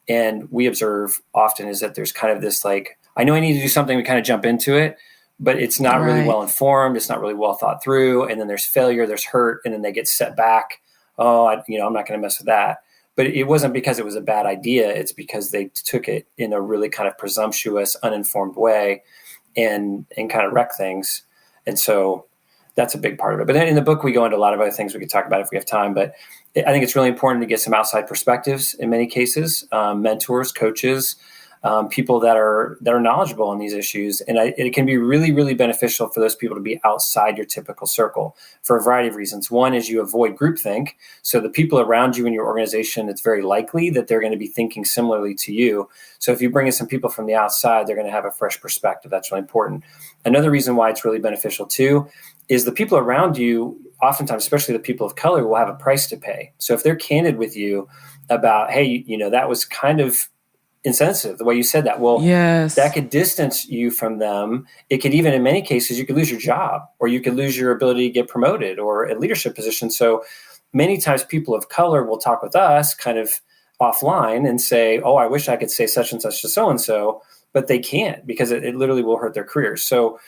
and we observe often, is that there's kind of this like, I know I need to do something, we kind of jump into it, but it's not really well informed. It's not really well thought through. And then there's failure, there's hurt, and then they get set back. I'm not going to mess with that. But it wasn't because it was a bad idea. It's because they took it in a really kind of presumptuous, uninformed way and kind of wreck things. And so that's a big part of it. But then in the book, we go into a lot of other things we could talk about if we have time. But I think it's really important to get some outside perspectives in many cases, mentors, coaches, people that are knowledgeable on these issues. And it can be really, really beneficial for those people to be outside your typical circle for a variety of reasons. One is you avoid groupthink. So the people around you in your organization, it's very likely that they're going to be thinking similarly to you. So if you bring in some people from the outside, they're going to have a fresh perspective. That's really important. Another reason why it's really beneficial too is the people around you, oftentimes, especially the people of color, will have a price to pay. So if they're candid with you about, hey, that was kind of insensitive, the way you said that. Well, Yes. that could distance you from them. It could even, in many cases, you could lose your job, or you could lose your ability to get promoted or a leadership position. So many times people of color will talk with us kind of offline and say, oh, I wish I could say such and such to so-and-so, but they can't because it literally will hurt their careers. So,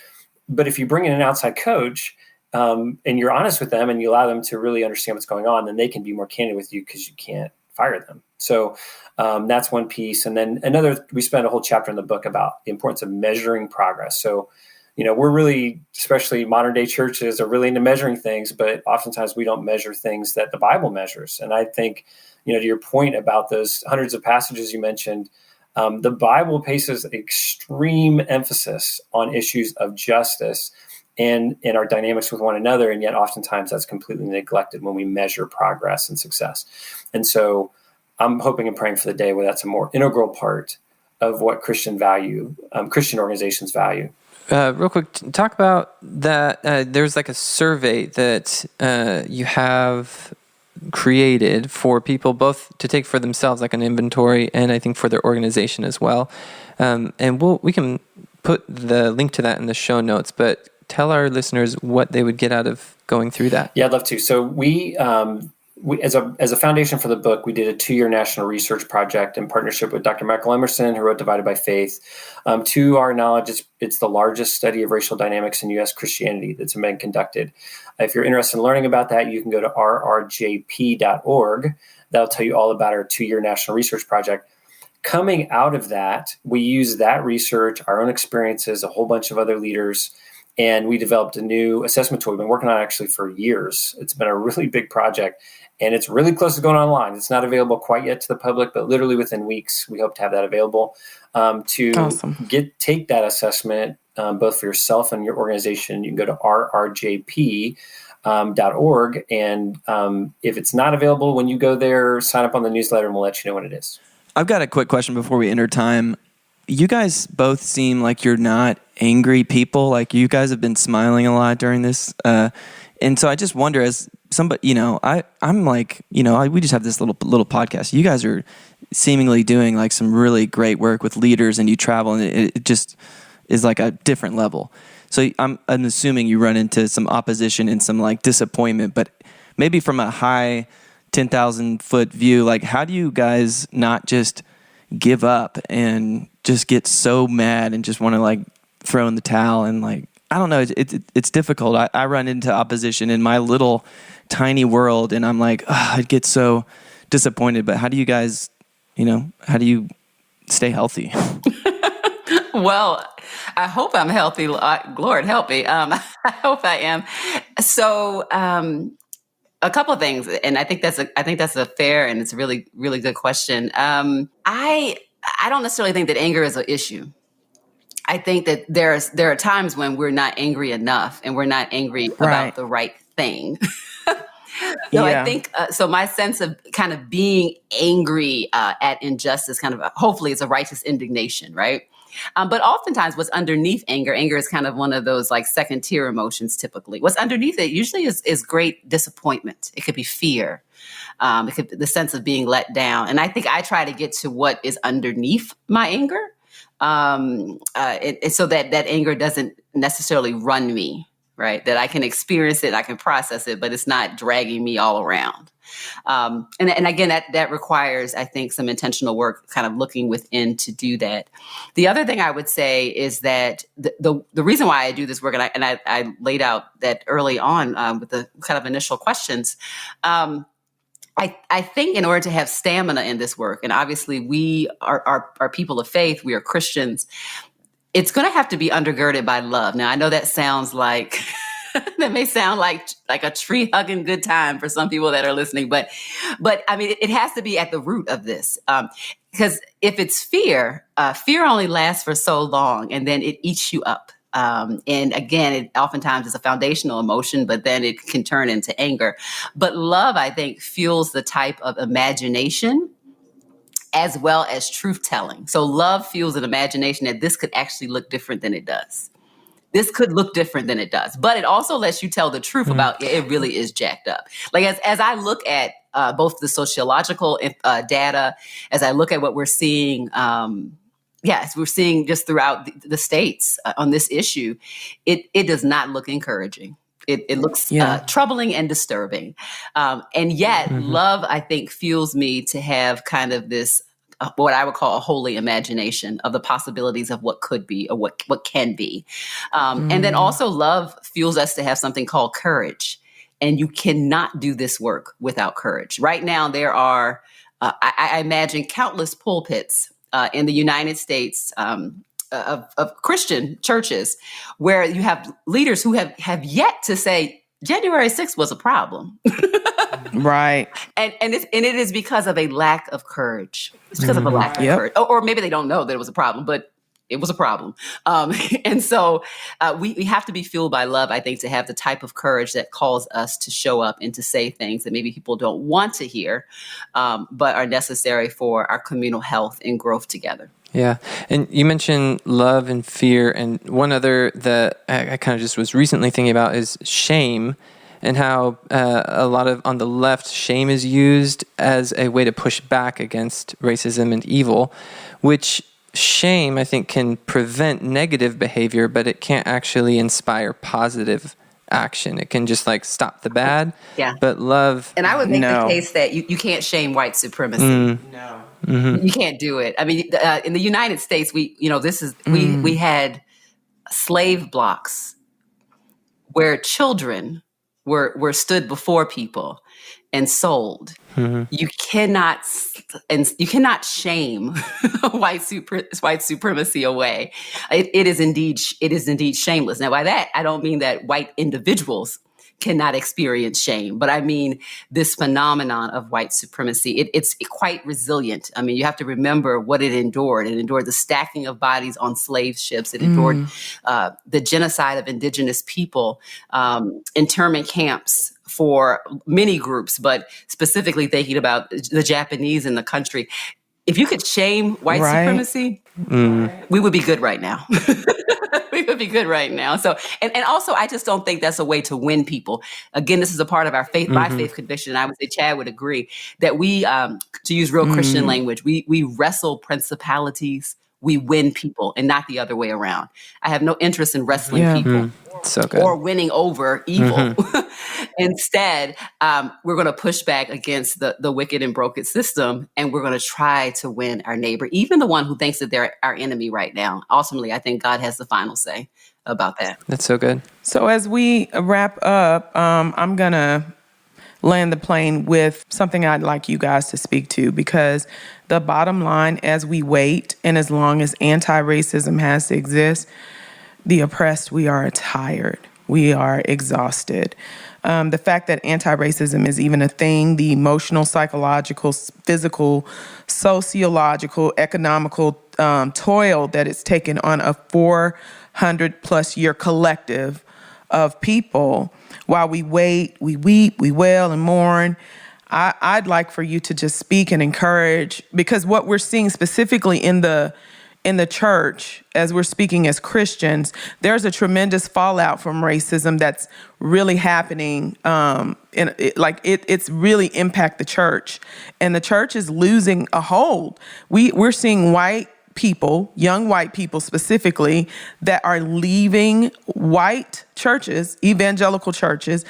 but if you bring in an outside coach and you're honest with them and you allow them to really understand what's going on, then they can be more candid with you because you can't fire them. So that's one piece. And then another, we spent a whole chapter in the book about the importance of measuring progress. So, we're really, especially modern day churches, are really into measuring things, but oftentimes we don't measure things that the Bible measures. And I think, to your point about those hundreds of passages you mentioned, the Bible places extreme emphasis on issues of justice and in our dynamics with one another. And yet oftentimes that's completely neglected when we measure progress and success. And so I'm hoping and praying for the day where that's a more integral part of what Christian organizations value. Real quick, talk about that. There's like a survey that you have created for people both to take for themselves, like an inventory, and I think for their organization as well. And we can put the link to that in the show notes, but tell our listeners what they would get out of going through that. Yeah, I'd love to. So we as a foundation for the book, we did a 2-year national research project in partnership with Dr. Michael Emerson, who wrote Divided by Faith. To our knowledge, it's the largest study of racial dynamics in U.S. Christianity that's been conducted. If you're interested in learning about that, you can go to rrjp.org. That'll tell you all about our 2-year national research project. Coming out of that, we used that research, our own experiences, a whole bunch of other leaders, and we developed a new assessment tool we've been working on actually for years. It's been a really big project, and it's really close to going online. It's not available quite yet to the public, but literally within weeks, we hope to have that available to Awesome. take that assessment both for yourself and your organization. You can go to rrjp.org, and if it's not available when you go there, sign up on the newsletter, and we'll let you know when it is. I've got a quick question before we enter time. You guys both seem like you're not angry people. Like, you guys have been smiling a lot during this. And so I just wonder, as somebody, I'm like, we just have this little podcast. You guys are seemingly doing like some really great work with leaders, and you travel, and it just is like a different level. So I'm assuming you run into some opposition and some like disappointment, but maybe from a high 10,000 foot view, like, how do you guys not just give up and just get so mad and just want to like throw in the towel? And like, I don't know, it's difficult. I run into opposition in my little tiny world, and I'm like, I get so disappointed. But how do you guys, how do you stay healthy? Well, I hope I'm healthy. Lord help me. I hope I am. So, a couple of things, and I think that's a fair and it's a really, really good question. I don't necessarily think that anger is an issue. I think that there are times when we're not angry enough, and we're not angry about the right thing. So I think so. My sense of kind of being angry at injustice, kind of hopefully, is a righteous indignation, right? But oftentimes, what's underneath anger is kind of one of those like second tier emotions. Typically, what's underneath it usually is great disappointment. It could be fear. It could be the sense of being let down. And I think I try to get to what is underneath my anger, so that anger doesn't necessarily run me. Right, that I can experience it, I can process it, but it's not dragging me all around. And again, that requires, I think, some intentional work, kind of looking within to do that. The other thing I would say is that the reason why I do this work, and I laid out that early on with the kind of initial questions. I think in order to have stamina in this work, and obviously we are people of faith, we are Christians, it's going to have to be undergirded by love. Now, I know that sounds like, that may sound like a tree hugging good time for some people that are listening, but I mean, it has to be at the root of this. Because if it's fear only lasts for so long, and then it eats you up. And again, it oftentimes is a foundational emotion, but then it can turn into anger. But love, I think, fuels the type of imagination as well as truth telling. So love fuels an imagination that this could actually look different than it does. This could look different than it does, but it also lets you tell the truth about it really is jacked up. Like as I look at both the sociological data, as I look at what we're seeing, as we're seeing just throughout the states on this issue, it does not look encouraging. It looks troubling and disturbing. And yet love, I think, fuels me to have kind of this, what I would call a holy imagination of the possibilities of what could be or what can be. And then also love fuels us to have something called courage. And you cannot do this work without courage. Right now, there are, I imagine, countless pulpits in the United States of Christian churches where you have leaders who have yet to say January 6th was a problem. Right. And it is because of a lack of courage. It's because of a lack of courage. Or maybe they don't know that it was a problem, but it was a problem. And so we have to be fueled by love, I think, to have the type of courage that calls us to show up and to say things that maybe people don't want to hear, but are necessary for our communal health and growth together. Yeah. And you mentioned love and fear. And one other that I kind of just was recently thinking about is shame, and how a lot of, on the left, shame is used as a way to push back against racism and evil, which shame, I think, can prevent negative behavior, but it can't actually inspire positive action. It can just like stop the bad. Yeah. But love. And I would make the case that you can't shame white supremacy. No. Mm-hmm. You can't do it. I mean, in the United States, we had slave blocks where children were stood before people and sold. Mm-hmm. You cannot shame white supremacy away. It is indeed shameless. Now, by that, I don't mean that white individuals cannot experience shame, but I mean this phenomenon of white supremacy. It's quite resilient. I mean, you have to remember what it endured. It endured the stacking of bodies on slave ships. It endured the genocide of indigenous people, internment camps for many groups, but specifically thinking about the Japanese in the country. If you could shame white supremacy, we would be good right now. We would be good right now. So, and also, I just don't think that's a way to win people. Again, this is a part of our faith, my faith conviction. And I would say Chad would agree that we, to use real Christian language, we wrestle principalities, we win people, and not the other way around. I have no interest in wrestling people so good. Or winning over evil. Instead, we're going to push back against the wicked and broken system, and we're going to try to win our neighbor, even the one who thinks that they're our enemy right now. Ultimately, I think God has the final say about that. That's so good. So as we wrap up, I'm going to land the plane with something I'd like you guys to speak to, because the bottom line, as we wait and as long as anti-racism has to exist, the oppressed, we are tired. We are exhausted. The fact that anti-racism is even a thing, the emotional, psychological, physical, sociological, economical toil that it's taken on a 400-plus year collective of people, while we wait, we weep, we wail and mourn, I'd like for you to just speak and encourage, because what we're seeing specifically in the church, as we're speaking as Christians, there's a tremendous fallout from racism that's really happening. It's really impact the church, and the church is losing a hold. We're seeing white people, young white people specifically, that are leaving white churches, evangelical churches,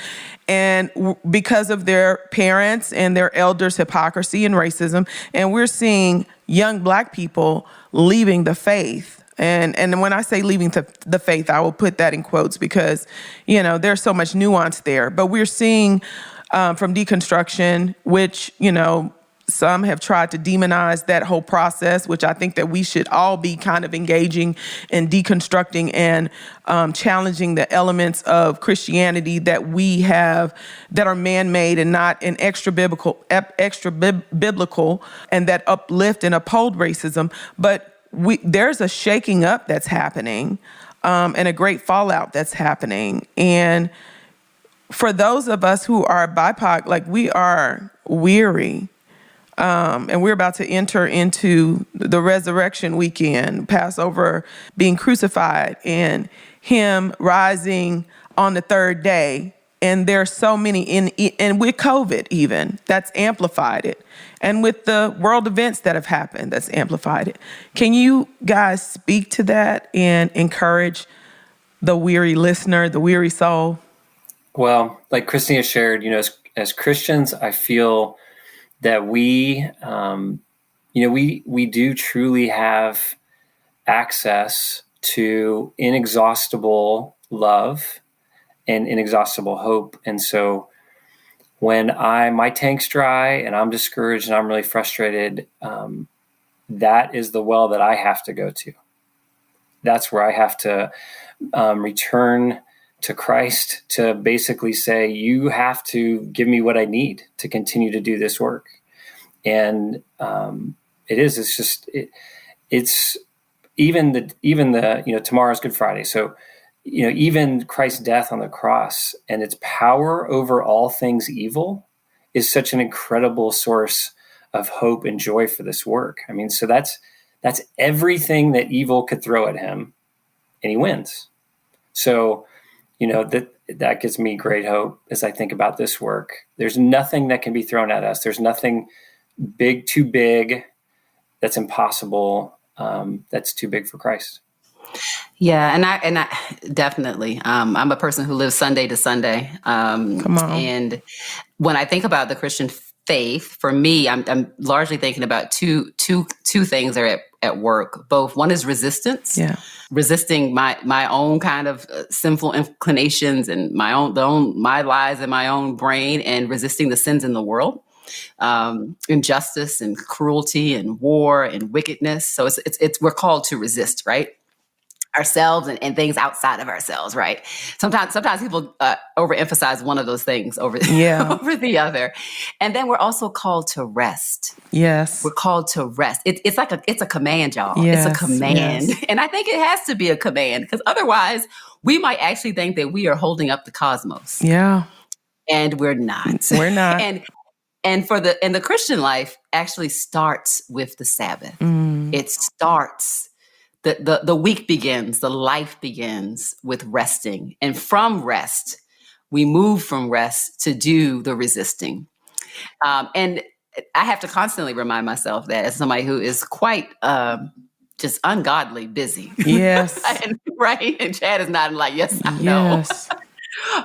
and because of their parents and their elders' hypocrisy and racism. And we're seeing young Black people leaving the faith. And when I say leaving the faith, I will put that in quotes because, there's so much nuance there. But we're seeing from deconstruction, which, some have tried to demonize that whole process, which I think that we should all be kind of engaging in deconstructing and challenging the elements of Christianity that we have that are man-made and not an extra biblical, and that uplift and uphold racism. But there's a shaking up that's happening and a great fallout that's happening. And for those of us who are BIPOC, we are weary. And we're about to enter into the resurrection weekend, Passover, being crucified, and him rising on the third day And there's so many and with COVID even, that's amplified it. And with the world events that have happened, that's amplified it. Can you guys speak to that and encourage the weary listener, the weary soul? Well, like Christina shared, as Christians, I feel that we do truly have access to inexhaustible love and inexhaustible hope. And so when my tank's dry and I'm discouraged and I'm really frustrated, that is the well that I have to go to. That's where I have to return to Christ to basically say, you have to give me what I need to continue to do this work. And it's even the tomorrow's Good Friday. So, even Christ's death on the cross and its power over all things evil is such an incredible source of hope and joy for this work. I mean, so that's everything that evil could throw at him, and he wins. So, that gives me great hope as I think about this work. There's nothing that can be thrown at us. There's nothing too big, that's impossible, that's too big for Christ. Yeah, and I definitely. I'm a person who lives Sunday to Sunday. Come on. And when I think about the Christian faith, for me, I'm largely thinking about two things are at work. Both one is resistance, resisting my own kind of sinful inclinations and my lies in my own brain, and resisting the sins in the world. Injustice and cruelty and war and wickedness. So it's we're called to resist, right? Ourselves and things outside of ourselves, right? Sometimes people overemphasize one of those things over the other. And then we're also called to rest. Yes. We're called to rest. It's a command, y'all. Yes, it's a command. yes. And I think it has to be a command, because otherwise we might actually think that we are holding up the cosmos. Yeah. And we're not. We're not. And the Christian life actually starts with the Sabbath. It starts. The week begins, the life begins with resting. And from rest, we move from rest to do the resisting. And I have to constantly remind myself that, as somebody who is quite just ungodly busy. Yes. Right? And Chad is nodding like, yes, I know. Yes.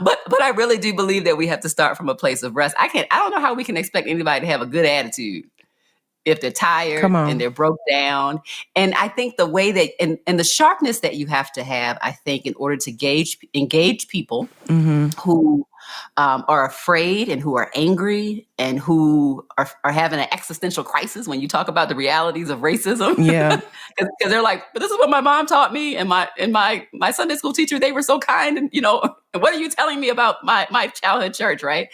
But I really do believe that we have to start from a place of rest. I don't know how we can expect anybody to have a good attitude if they're tired and they're broke down. And I think the way that, and the sharpness that you have to have, I think, in order to engage people who are afraid and who are angry and who are having an existential crisis when you talk about the realities of racism. Yeah. Because they're like, but this is what my mom taught me, and my Sunday school teacher, they were so kind, and and what are you telling me about my childhood church, right?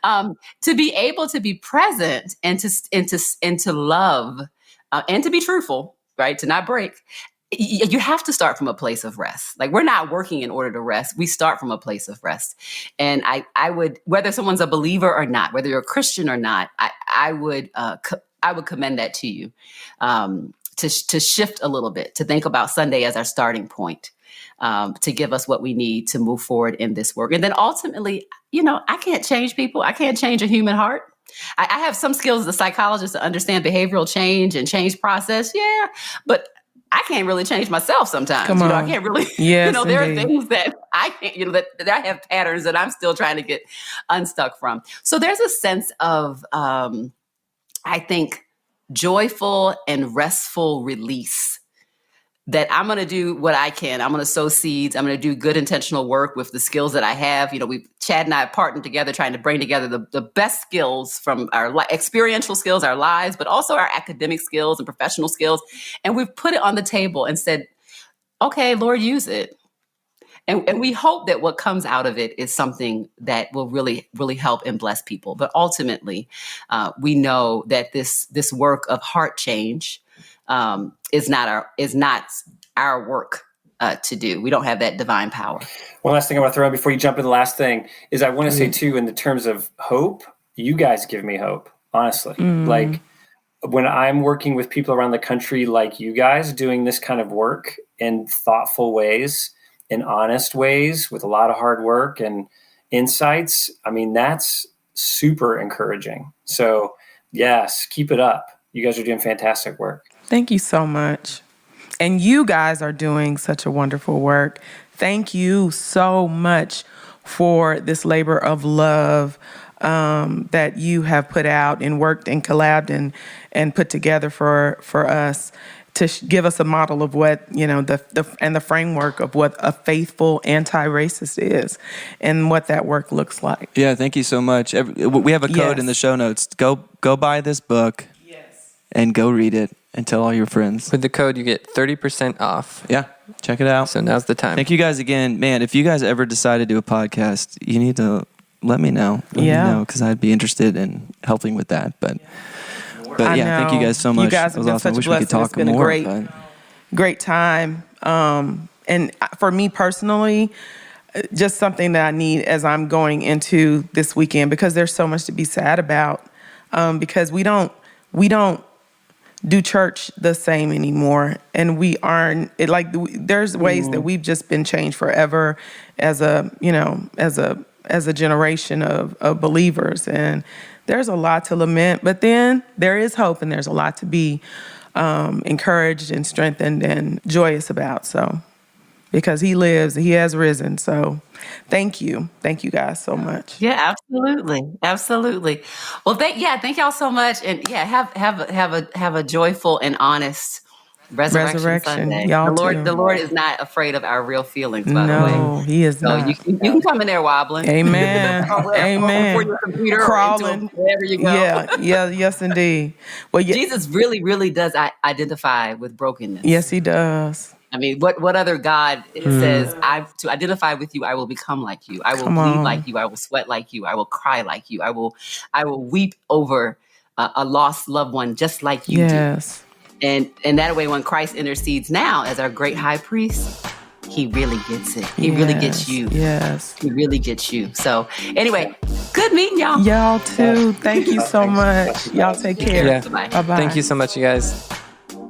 To be able to be present and to love and to be truthful, right? To not break. You have to start from a place of rest. Like, we're not working in order to rest. We start from a place of rest. And I would, whether someone's a believer or not, whether you're a Christian or not, I would commend that to you, to shift a little bit, to think about Sunday as our starting point, to give us what we need to move forward in this work. And then ultimately, I can't change people. I can't change a human heart. I have some skills as a psychologist to understand behavioral change and change process. Yeah, but I can't really change myself sometimes. I can't really, yes, there are things that I can't, that I have patterns that I'm still trying to get unstuck from. So there's a sense of, I think, joyful and restful release, that I'm going to do what I can. I'm going to sow seeds. I'm going to do good intentional work with the skills that I have. Chad and I have partnered together, trying to bring together the best skills from our experiential skills, our lives, but also our academic skills and professional skills. And we've put it on the table and said, okay, Lord, use it. And we hope that what comes out of it is something that will really, really help and bless people. But ultimately, we know that this work of heart change is not our work to do. We don't have that divine power. One last thing I want to throw in before you jump in, the last thing is I want to say too, in the terms of hope, you guys give me hope, honestly. Like, when I'm working with people around the country, like you guys, doing this kind of work in thoughtful ways, in honest ways, with a lot of hard work and insights, I mean, that's super encouraging. So yes, keep it up. You guys are doing fantastic work. Thank you so much. And you guys are doing such a wonderful work. Thank you so much for this labor of love that you have put out and worked and collabed and put together for us to give us a model of what, the framework of what a faithful anti-racist is and what that work looks like. Yeah, thank you so much. We have a code in the show notes. Go buy this book and go read it and tell all your friends. With the code, you get 30% off. Yeah, check it out. So now's the time. Thank you guys again. Man, if you guys ever decide to do a podcast, you need to let me know. Let me know, because I'd be interested in helping with that. But thank you guys so much. You guys have been such a blessing. It's been a great time. And for me personally, just something that I need as I'm going into this weekend, because there's so much to be sad about. Because we don't do church the same anymore, and we aren't. There's ways that we've just been changed forever as a generation of believers, and there's a lot to lament, but then there is hope, and there's a lot to be encouraged and strengthened and joyous about. So, because he lives, he has risen. So, thank you guys so much. Yeah, absolutely. Well, thank y'all so much, and have a joyful and honest Resurrection Sunday. Y'all the Lord is not afraid of our real feelings, by the way. No, he is not. You can come in there wobbling. Amen. Amen. Before your computer crawling. or wherever you go. Yes, indeed. Well, Jesus really does identify with brokenness. Yes, he does. I mean, what other God says, to identify with you, I will become like you. I will bleed like you. I will sweat like you. I will cry like you. I will weep over a lost loved one just like you do. And that way, when Christ intercedes now as our great high priest, he really gets it. He really gets you. Yes. He really gets you. So anyway, good meeting y'all. Y'all too. Thank you so much. Y'all take care. Yeah. Bye-bye. Thank you so much, you guys.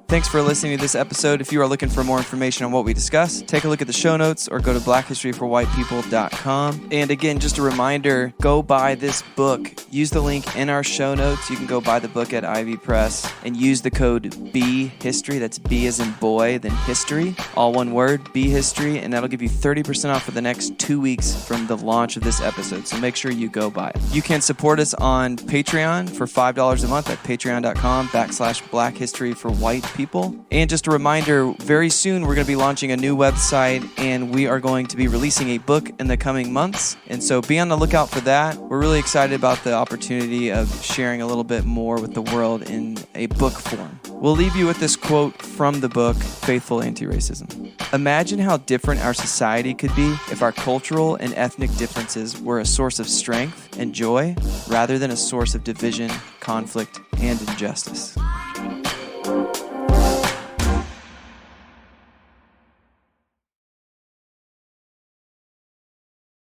Thanks for listening to this episode. If you are looking for more information on what we discussed, take a look at the show notes or go to blackhistoryforwhitepeople.com. And again, just a reminder, go buy this book. Use the link in our show notes. You can go buy the book at Ivy Press and use the code BHISTORY. That's B as in boy, then history. All one word, BHISTORY. And that'll give you 30% off for the next 2 weeks from the launch of this episode. So make sure you go buy it. You can support us on Patreon for $5 a month at patreon.com/blackhistoryforwhitepeople. And just a reminder, very soon we're going to be launching a new website, and we are going to be releasing a book in the coming months. And so be on the lookout for that. We're really excited about the opportunity of sharing a little bit more with the world in a book form. We'll leave you with this quote from the book, Faithful Antiracism. Imagine how different our society could be if our cultural and ethnic differences were a source of strength and joy rather than a source of division, conflict, and injustice.